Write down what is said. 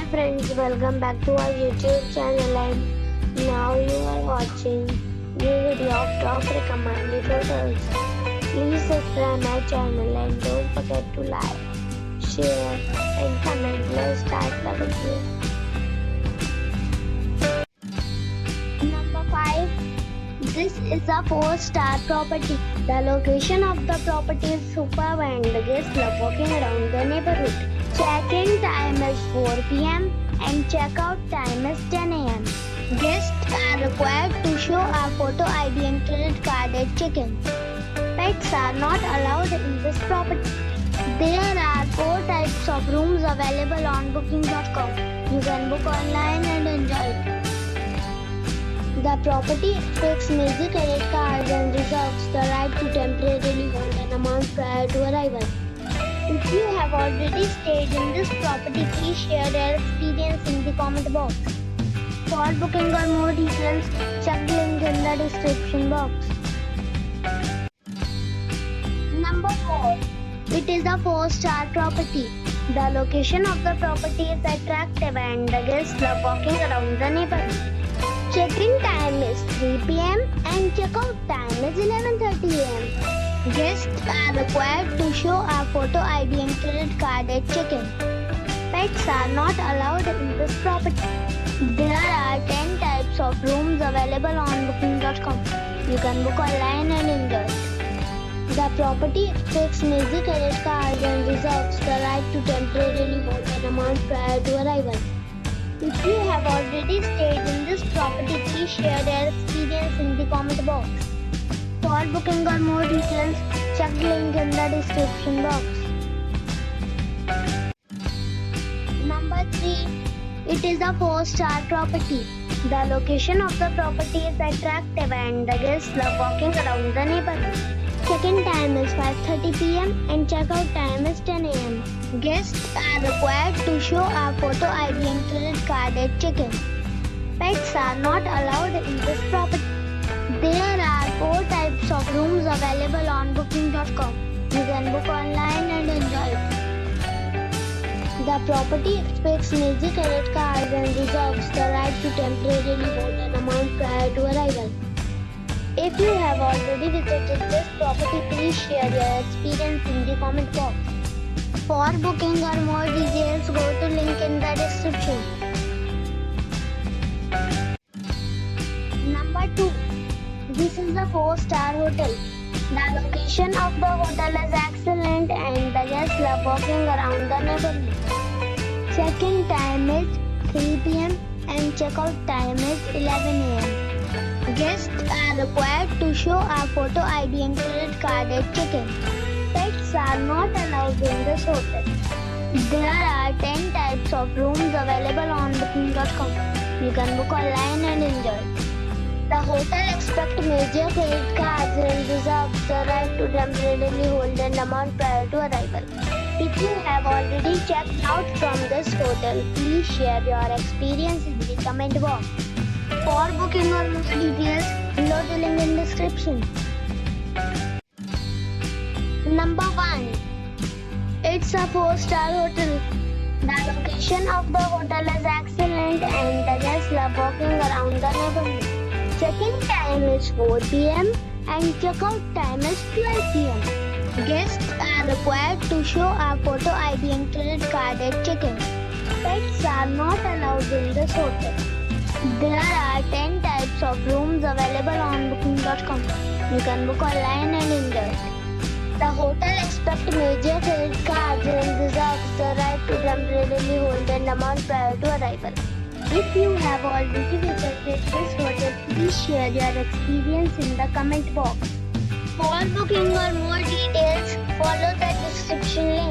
friends, welcome back to our YouTube channel and now you are watching new video of top recommended hotels. Please subscribe my channel and don't forget to like, share and comment. Let's start the video. Number 5. This is a 4-star property. The location of the property is superb and the guests love walking around the neighborhood. Check-in time is 4 p.m. and check-out time is 10 a.m. Guests are required to show a photo ID and credit card at check-in. Pets are not allowed in this property. There are 4 types of rooms available on booking.com. You can book online and enjoy it. The property expects major credit cards and reserves the right to temporarily hold an amount prior to arrival. If you have already stayed in this property, please share your experience in the comment box. For booking or more details, check the link in the description box. Number 4. It is a 4-star property. The location of the property is attractive and the guests love walking around the neighborhood. Check-in time is 3 p.m. and check-out time is 11:30 a.m. Guests are required to show a photo ID and credit card at check-in. Pets are not allowed in this property. There are 10 types of rooms available on booking.com. You can book online and enjoy it. The property expects major credit cards and reserves the right to temporarily hold an amount prior to arrival. If you have already stayed in this property, please share your experience in the comment box. For booking or more details, check the link in the description box. Number 3. It is a 4-star property. The location of the property is attractive and the guests love walking around the neighborhood. Check-in time is 5:30 p.m. and check-out time is 10 a.m. Guests are required to show a photo ID and credit card at check-in. Pets are not allowed in this property. There are 4 types of rooms available on booking.com. You can book online and enjoy it. The property expects major credit cards and reserves the right to temporarily hold an amount prior to arrival. If you have already visited this property, please share your experience in the comment box. For booking or more details, go to link in the description. Number 2. This is a 4-star hotel. The location of the hotel is excellent and the guests love walking around the neighborhood. Check-in time is 3 p.m. and check-out time is 11 a.m. Guests are required to show a photo ID and credit card at check-in. Pets are not allowed in this hotel. There are 10 types of rooms available on booking.com. You can book online and enjoy it. The hotel expects major credit cards and reserves the right to temporarily hold an amount prior to arrival. If you have already checked out from this hotel, please share your experience in the comment box. For booking or more details, below the link in description. Number 1. It's a 4-star hotel. The location of the hotel is excellent and the guests love walking around the neighborhood. Check-in time is 4 p.m. and check-out time is 12 p.m. Guests are required to show a photo ID and credit card at check-in. Pets are not allowed in this hotel. There are 10 types of rooms available on booking.com. You can book online and enjoy it. The hotel expects major credit cards and reserves the right to temporarily hold an amount prior to arrival. If you have already visited this hotel, please share your experience in the comment box. For booking or more details, follow the description link.